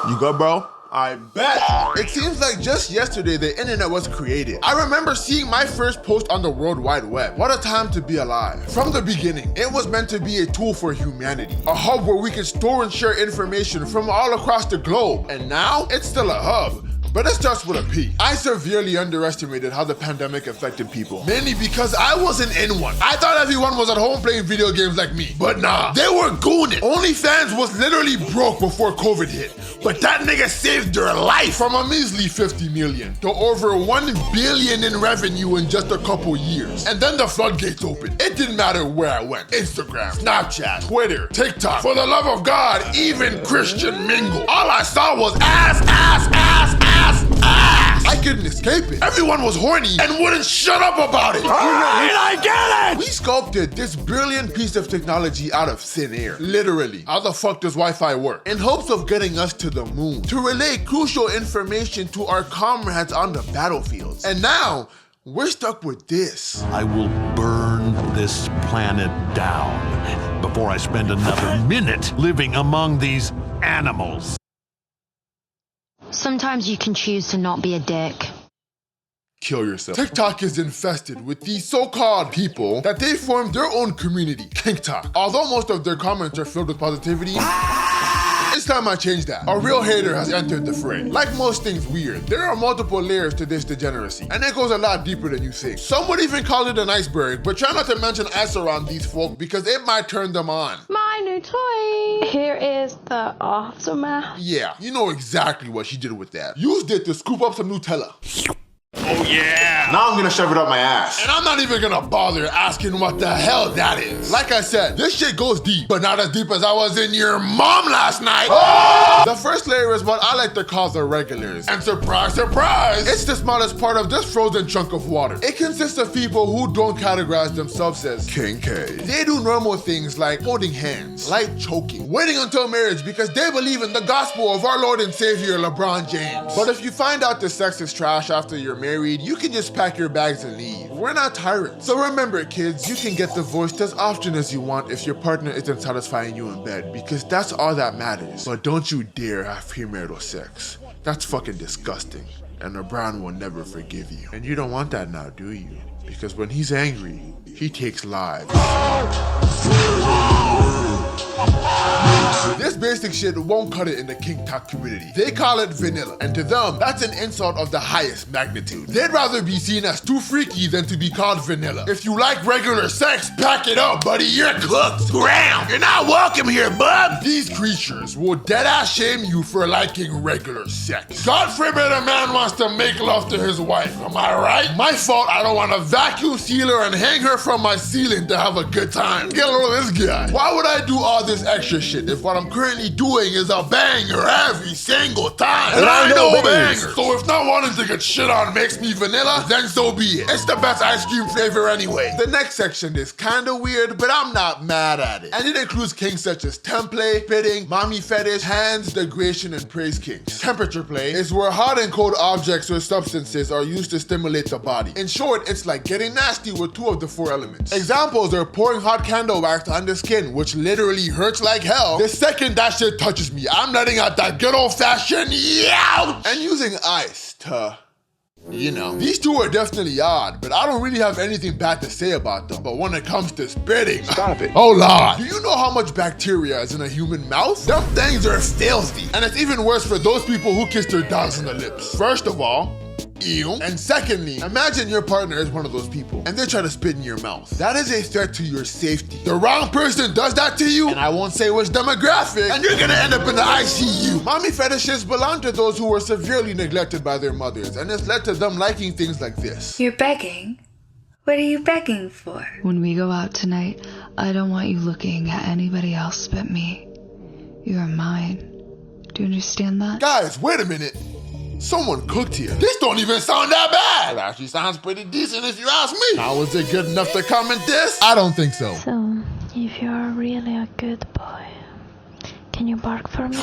You good, bro? I bet. It seems like just yesterday the internet was created. I remember seeing my first post on the World Wide Web. What a time to be alive. From the beginning, it was meant to be a tool for humanity. A hub where we could store and share information from all across the globe. And now, it's still a hub. But it starts with a P. I severely underestimated how the pandemic affected people. Mainly because I wasn't in one. I thought everyone was at home playing video games like me. But nah, they were gooning. OnlyFans was literally broke before COVID hit. But that nigga saved their life from a measly 50 million to over 1 billion in revenue in just a couple years. And then the floodgates opened. It didn't matter where I went. Instagram, Snapchat, Twitter, TikTok. For the love of God, even Christian mingle. All I saw was ass. I couldn't escape it. Everyone was horny and wouldn't shut up about it. I get it! We sculpted this brilliant piece of technology out of thin air. Literally. How the fuck does Wi-Fi work? In hopes of getting us to the moon. To relay crucial information to our comrades on the battlefields. And now, we're stuck with this. I will burn this planet down before I spend another minute living among these animals. Sometimes you can choose to not be a dick. Kill yourself. TikTok is infested with these so-called people that they formed their own community, Kinktok. Although most of their comments are filled with positivity, it's time I change that. A real hater has entered the fray. Like most things weird, there are multiple layers to this degeneracy, and it goes a lot deeper than you think. Some would even call it an iceberg, but try not to mention ice around these folk because it might turn them on. My new toy. Here is the aftermath. Yeah, you know exactly what she did with that. Used it to scoop up some Nutella. Oh yeah! Now I'm gonna shove it up my ass. And I'm not even gonna bother asking what the hell that is. Like I said, this shit goes deep, but not as deep as I was in your mom last night. The first layer is what I like to call the regulars. And surprise, surprise, it's the smallest part of this frozen chunk of water. It consists of people who don't categorize themselves as kinky. They do normal things like holding hands, light choking, waiting until marriage because they believe in the gospel of our Lord and Savior, LeBron James. But if you find out the sex is trash after you're married, you can just pack your bags and leave. We're not tyrants. So remember, kids, you can get divorced as often as you want if your partner isn't satisfying you in bed, because that's all that matters. But don't you dare have premarital sex. That's fucking disgusting. And LeBron will never forgive you. And you don't want that now, do you? Because when he's angry, he takes lives. This basic shit won't cut it in the Kinktok community. They call it vanilla, and to them, that's an insult of the highest magnitude. They'd rather be seen as too freaky than to be called vanilla. If you like regular sex, pack it up, buddy, you're cooked. Ground, you're not welcome here, bud. These creatures will deadass shame you for liking regular sex. God forbid a man wants to make love to his wife, am I right? My fault, I don't want to vacuum seal her and hang her from my ceiling to have a good time. Get a load of this guy. Why would I do all this extra shit if what I'm currently doing is a banger every single time? And I know bangers. So if not wanting to get shit on makes me vanilla, then so be it. It's the best ice cream flavor anyway. The next section is kinda weird, but I'm not mad at it. And it includes kinks such as template, spitting, mommy fetish, hands, degradation, and praise kinks. Temperature play is where hot and cold objects or substances are used to stimulate the body. In short, it's like getting nasty with 2 of the 4 elements. Examples are pouring hot candle wax on the skin, which literally hurts like hell. The second that shit touches me, I'm letting out that good old-fashioned youch! And using ice to, you know. These 2 are definitely odd, but I don't really have anything bad to say about them. But when it comes to spitting, stop it. Oh Lord. Do you know how much bacteria is in a human mouth? Them things are filthy. And it's even worse for those people who kiss their dogs on the lips. First of all, ew. And secondly, imagine your partner is one of those people and they try to spit in your mouth. That is a threat to your safety. The wrong person does that to you, and I won't say which demographic, and you're gonna end up in the ICU. Mommy fetishes belong to those who were severely neglected by their mothers, and it's led to them liking things like this. You're begging? What are you begging for? When we go out tonight, I don't want you looking at anybody else but me. You are mine. Do you understand that? Guys, wait a minute. Someone cooked here. This don't even sound that bad. It actually sounds pretty decent if you ask me. Now, is it good enough to comment this? I don't think so. So, if you're really a good boy, Can you bark for me?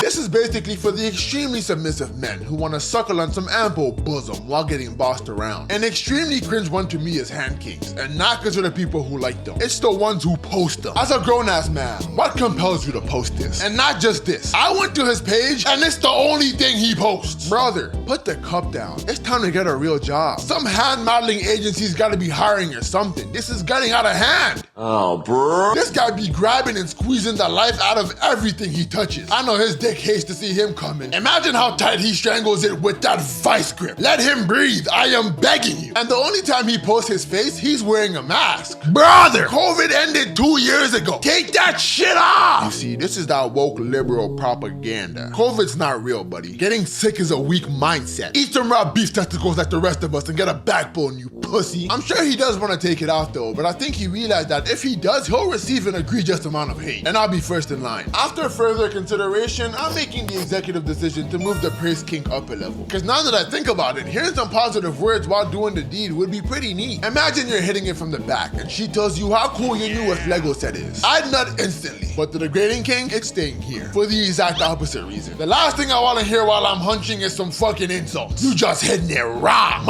This is basically for the extremely submissive men who want to suckle on some ample bosom while getting bossed around. An extremely cringe one to me is hand kinks, and not because of the people who like them. It's the ones who post them. As a grown-ass man, what compels you to post this? And not just this. I went to his page, and it's the only thing he posts. Brother, put the cup down. It's time to get a real job. Some hand modeling agency's gotta be hiring or something. This is getting out of hand. Oh, bro. This guy be grabbing and squeezing the life out of everything he touches. I know his dick hates to see him coming. Imagine how tight he strangles it with that vice grip. Let him breathe, I am begging you. And the only time he posts his face, he's wearing a mask. Brother, COVID ended 2 years ago. Take that shit off! You see, this is that woke liberal propaganda. COVID's not real, buddy. Getting sick is a weak mindset. Eat some raw beef testicles like the rest of us and get a backbone, you pussy. I'm sure he does want to take it out though, but I think he realized that if he does, he'll receive an egregious amount of hate. And I'll be first in line. After further consideration, I'm making the executive decision to move the praise kink up a level. Cause now that I think about it, hearing some positive words while doing the deed would be pretty neat. Imagine you're hitting it from the back and she tells you how cool your newest Lego set is. I'd nut instantly. But the degrading kink, it's staying here. For the exact opposite reason. The last thing I want to hear while I'm hunching is some fucking insults. You just hitting it raw.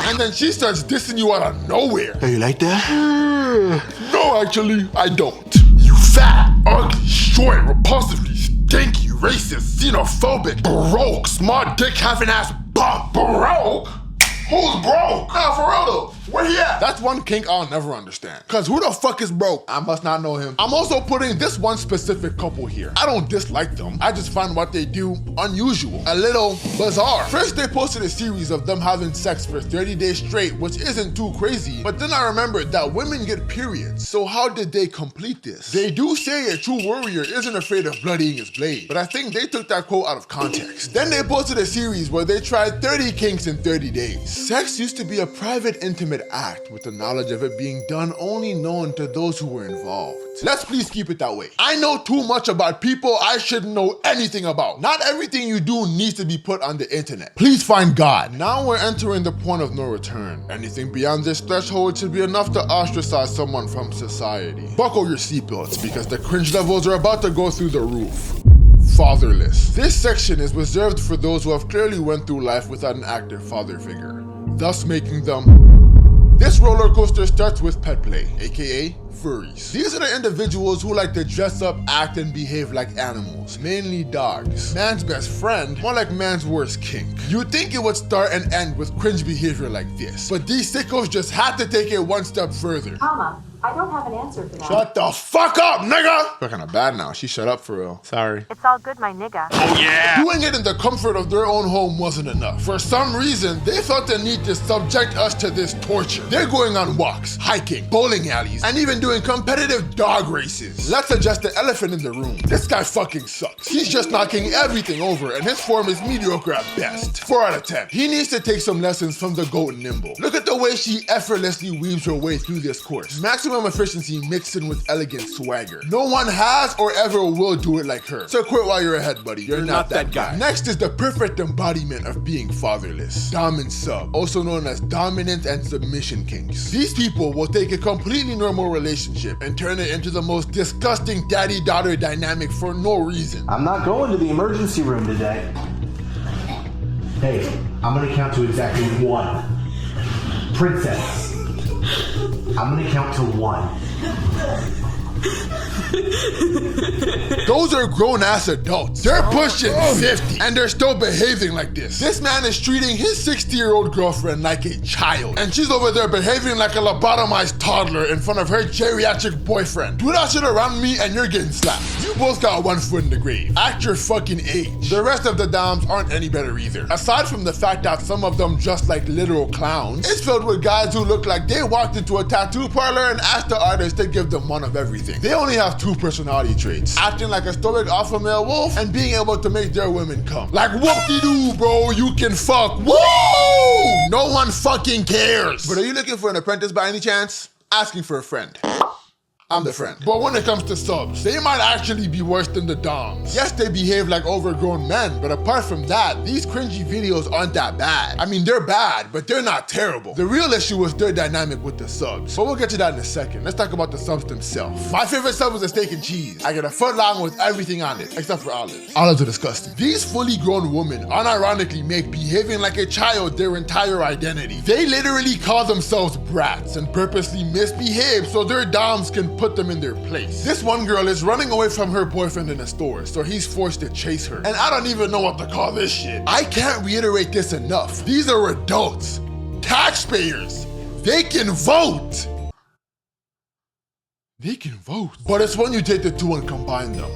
And then she starts dissing you out of nowhere. Hey, you like that? No, actually, I don't. You fat, ugly, short, repulsively stinky, racist, xenophobic, broke, smart dick, half-an-ass bum. Broke? Who's broke? Nah, for real though. Where he at? That's one kink I'll never understand. Cause who the fuck is broke? I must not know him. I'm also putting this one specific couple here. I don't dislike them. I just find what they do unusual, a little bizarre. First, they posted a series of them having sex for 30 days straight, which isn't too crazy. But then I remembered that women get periods. So how did they complete this? They do say a true warrior isn't afraid of bloodying his blade, but I think they took that quote out of context. Then they posted a series where they tried 30 kinks in 30 days. Sex used to be a private, intimate act with the knowledge of it being done only known to those who were involved. Let's please keep it that way. I know too much about people I shouldn't know anything about. Not everything you do needs to be put on the internet. Please find God. Now we're entering the point of no return. Anything beyond this threshold should be enough to ostracize someone from society. Buckle your seatbelts because the cringe levels are about to go through the roof. Fatherless. This section is reserved for those who have clearly went through life without an active father figure, thus making them. This roller coaster starts with pet play, aka furries. These are the individuals who like to dress up, act, and behave like animals, mainly dogs. Man's best friend, more like man's worst kink. You'd think it would start and end with cringe behavior like this, but these sickos just had to take it one step further. Mama, I don't have an answer for that. Shut the fuck up, nigga! We're kinda bad now. She shut up for real. Sorry. It's all good, my nigga. Oh, yeah. Doing it in the comfort of their own home wasn't enough. For some reason, they felt the need to subject us to this torture. They're going on walks, hiking, bowling alleys, and even doing competitive dog races. Let's address the elephant in the room. This guy fucking sucks. He's just knocking everything over, and his form is mediocre at best. 4 out of 10. He needs to take some lessons from the goat Nimble. Look at the way she effortlessly weaves her way through this course. Maximum efficiency mixed in with elegant swagger. No one has or ever will do it like her. So quit while you're ahead, buddy. You're not that guy. Next is the perfect embodiment of being fatherless. Dom and sub, also known as dominant and submission kinks. These people will take a completely normal relationship and turn it into the most disgusting daddy-daughter dynamic for no reason. I'm not going to the emergency room today. Hey, I'm gonna count to exactly 1. Princess, I'm gonna count to 1. Those are grown-ass adults. They're pushing 50 and they're still behaving like this. This man is treating his 60-year-old girlfriend like a child, and she's over there behaving like a lobotomized toddler in front of her geriatric boyfriend. Do that shit around me and you're getting slapped. You both got one foot in the grave. Act your fucking age. The rest of the doms aren't any better either. Aside from the fact that some of them dress like literal clowns, it's filled with guys who look like they walked into a tattoo parlor and asked the artist to give them one of everything. They only have 2 personality traits: acting like a stoic alpha male wolf and being able to make their women come. Like whoop-de-doo, bro, you can fuck. Woo! No one fucking cares. But are you looking for an apprentice by any chance? Asking for a friend. I'm the friend. But when it comes to subs, they might actually be worse than the doms. Yes, they behave like overgrown men, but apart from that, these cringy videos aren't that bad. I mean, they're bad, but they're not terrible. The real issue is their dynamic with the subs. But we'll get to that in a second. Let's talk about the subs themselves. My favorite sub is a steak and cheese. I get a foot long with everything on it, except for olives. Olives are disgusting. These fully grown women unironically make behaving like a child their entire identity. They literally call themselves brats and purposely misbehave so their doms can put them in their place. This one girl is running away from her boyfriend in a store, so he's forced to chase her. And I don't even know what to call this shit. I can't reiterate this enough. These are adults, taxpayers. They can vote. They can vote. But it's when you take the two and combine them.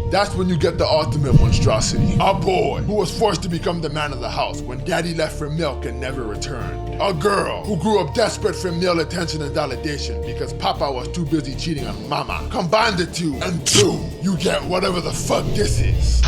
That's when you get the ultimate monstrosity. A boy who was forced to become the man of the house when daddy left for milk and never returned. A girl who grew up desperate for male attention and validation because papa was too busy cheating on mama. Combine the two and boom, you get whatever the fuck this is.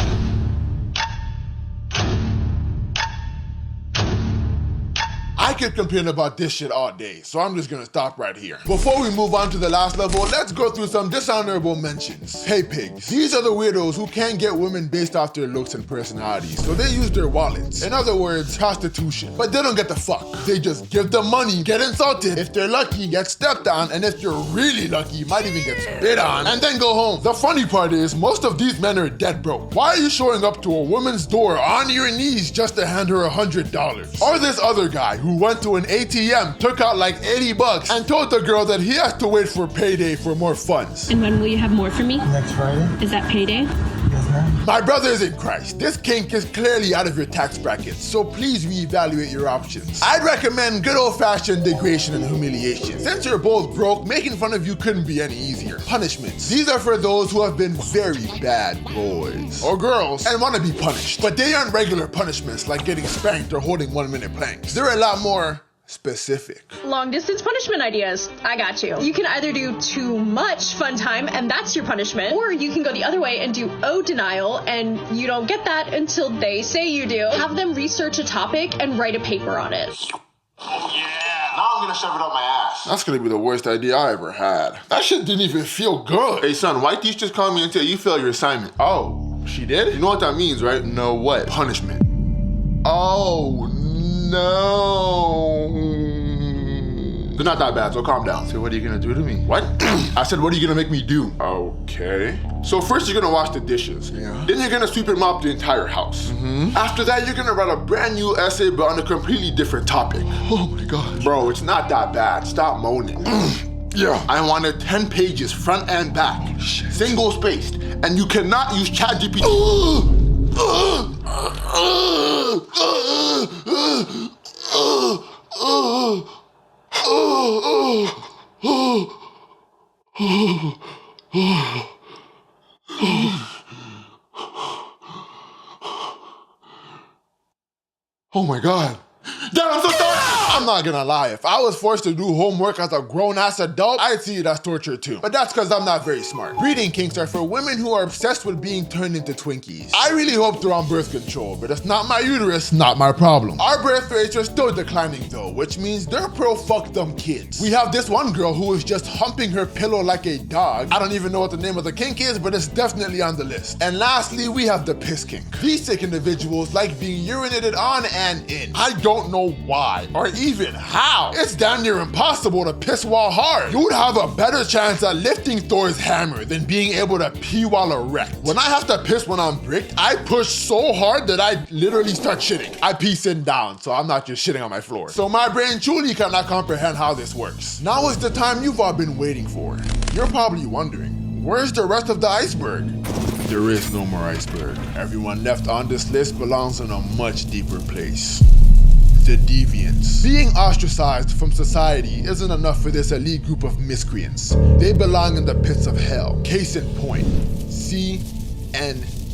I could complain about this shit all day, so I'm just gonna stop right here. Before we move on to the last level, let's go through some dishonorable mentions. Hey pigs. These are the weirdos who can't get women based off their looks and personalities, so they use their wallets. In other words, prostitution. But they don't get the fuck. They just give them money, get insulted. If they're lucky, get stepped on, and if you're really lucky, you might even get spit on, and then go home. The funny part is, most of these men are dead broke. Why are you showing up to a woman's door on your knees just to hand her $100? Or this other guy who went to an ATM, took out like 80 bucks, and told the girl that he has to wait for payday for more funds. And when will you have more for me? Next Friday. Is that payday? Yes, ma'am. My brothers in Christ, this kink is clearly out of your tax bracket, so please reevaluate your options. I'd recommend good old-fashioned degradation and humiliation. Since you're both broke, making fun of you couldn't be any easier. Punishments. These are for those who have been very bad boys or girls and want to be punished. But they aren't regular punishments like getting spanked or holding 1-minute planks. They're a lot more specific. Long distance punishment ideas. I got you. You can either do too much fun time and that's your punishment, or you can go the other way and do denial and you don't get that until they say you do. Have them research a topic and write a paper on it. Oh yeah! Now I'm gonna shove it up my ass. That's gonna be the worst idea I ever had. That shit didn't even feel good. Hey son, why teacher just call me until you fail your assignment? Oh, she did? You know what that means, right? No what? Punishment. Oh no. They're not that bad, so calm down. So what are you gonna do to me? What? I said, what are you gonna make me do? Okay. So first you're gonna wash the dishes. Yeah. Then you're gonna sweep and mop the entire house. Mm-hmm. After that, you're gonna write a brand new essay but on a completely different topic. Oh my God. Bro, it's not that bad. Stop moaning. Yeah. I wanted 10 pages, front and back. Shit. Single spaced. And you cannot use ChatGPT. Oh my God. Dad, I'm so sorry. I'm not gonna lie, if I was forced to do homework as a grown-ass adult, I'd see it as torture too. But that's because I'm not very smart. Breeding kinks are for women who are obsessed with being turned into Twinkies. I really hope they're on birth control, but it's not my uterus, not my problem. Our birth rates are still declining though, which means they're pro-fuck them kids. We have this one girl who is just humping her pillow like a dog. I don't even know what the name of the kink is, but it's definitely on the list. And lastly, we have the piss kink. These sick individuals like being urinated on and in. I don't know why, or even how. It's damn near impossible to piss while hard. You'd have a better chance at lifting Thor's hammer than being able to pee while erect. When I have to piss when I'm bricked, I push so hard that I literally start shitting. I pee sitting down, so I'm not just shitting on my floor. So my brain truly cannot comprehend how this works. Now is the time you've all been waiting for. You're probably wondering, where's the rest of the iceberg? There is no more iceberg. Everyone left on this list belongs in a much deeper place. The deviants. Being ostracized from society isn't enough for this elite group of miscreants. They belong in the pits of hell. Case in point, CNC.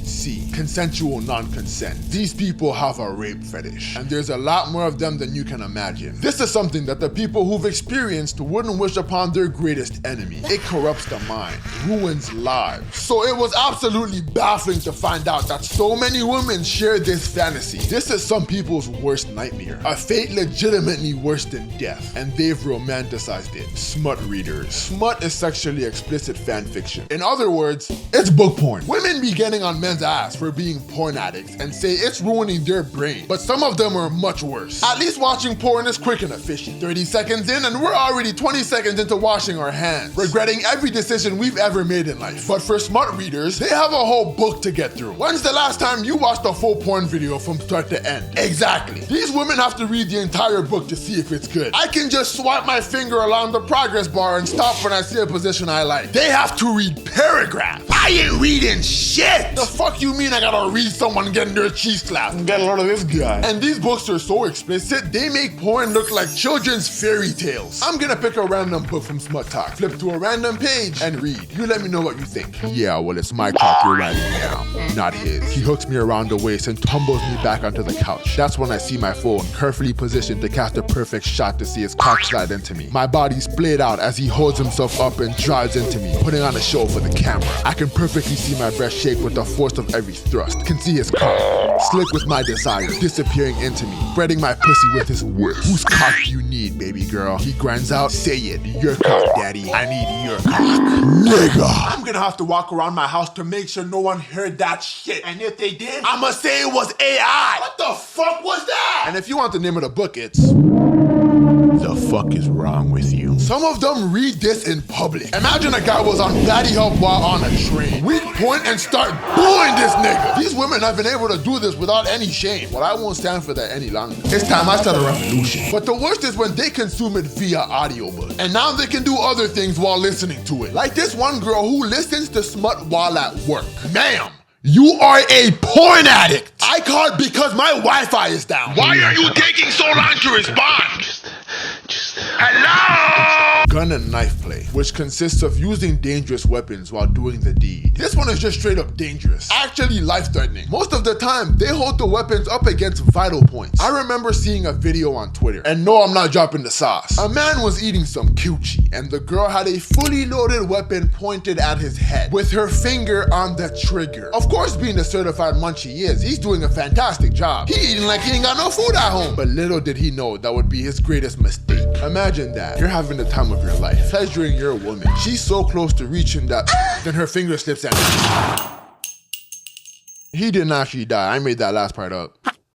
C. Consensual non-consent. These people have a rape fetish, and there's a lot more of them than you can imagine. This is something that the people who've experienced wouldn't wish upon their greatest enemy. It corrupts the mind, ruins lives. So it was absolutely baffling to find out that so many women share this fantasy. This is some people's worst nightmare, a fate legitimately worse than death, and they've romanticized it. Smut readers. Smut is sexually explicit fan fiction. In other words, it's book porn. Women be getting on men's ass for being porn addicts and say it's ruining their brain, but some of them are much worse. At least watching porn is quick and efficient. 30 seconds in and we're already 20 seconds into washing our hands, regretting every decision we've ever made in life. But for smut readers, they have a whole book to get through. When's the last time you watched a full porn video from start to end? Exactly. These women have to read the entire book to see if it's good. I can just swipe my finger along the progress bar and stop when I see a position I like. They have to read paragraphs. I ain't reading shit! The fuck you mean I gotta read someone getting their cheeks slapped? Get a load of this guy. And these books are so explicit, they make porn look like children's fairy tales. I'm gonna pick a random book from Smut Talk, flip to a random page, and read. You let me know what you think. Yeah, well, it's my cock you're writing now, not his. He hooks me around the waist and tumbles me back onto the couch. That's when I see my phone, carefully positioned to cast a perfect shot to see his cock slide into me. My body splayed out as he holds himself up and drives into me, putting on a show for the camera. I can perfectly see my breast shake with the force of every thrust. Can see his cock, slick with my desire, disappearing into me, spreading my pussy with his whip. Whose cock do you need, baby girl? He grinds out, say it, your cock, daddy. I need your cock. Nigga. I'm gonna have to walk around my house to make sure no one heard that shit. And if they did, I'ma say it was AI. What the fuck was that? And if you want the name of the book, it's... The fuck is wrong with you? Some of them read this in public. Imagine a guy was on Daddy Help while on a train. We'd point and start booing this nigga. These women have been able to do this without any shame. Well, I won't stand for that any longer. It's time I start a revolution. But the worst is when they consume it via audiobook. And now they can do other things while listening to it. Like this one girl who listens to smut while at work. Ma'am, you are a porn addict. I called because my Wi-Fi is down. Why are you taking so long to respond? Hello? Gun and knife play, which consists of using dangerous weapons while doing the deed. This one is just straight up dangerous, actually life-threatening. Most of the time, they hold the weapons up against vital points. I remember seeing a video on Twitter, and no, I'm not dropping the sauce. A man was eating some kimchi, and the girl had a fully loaded weapon pointed at his head, with her finger on the trigger. Of course, being the certified munch he is, he's doing a fantastic job. He eating like he ain't got no food at home. But little did he know that would be his greatest mistake. Imagine that. You're having the time of your life, pleasuring your woman. She's so close to reaching that, then her finger slips and... He didn't actually die. I made that last part up.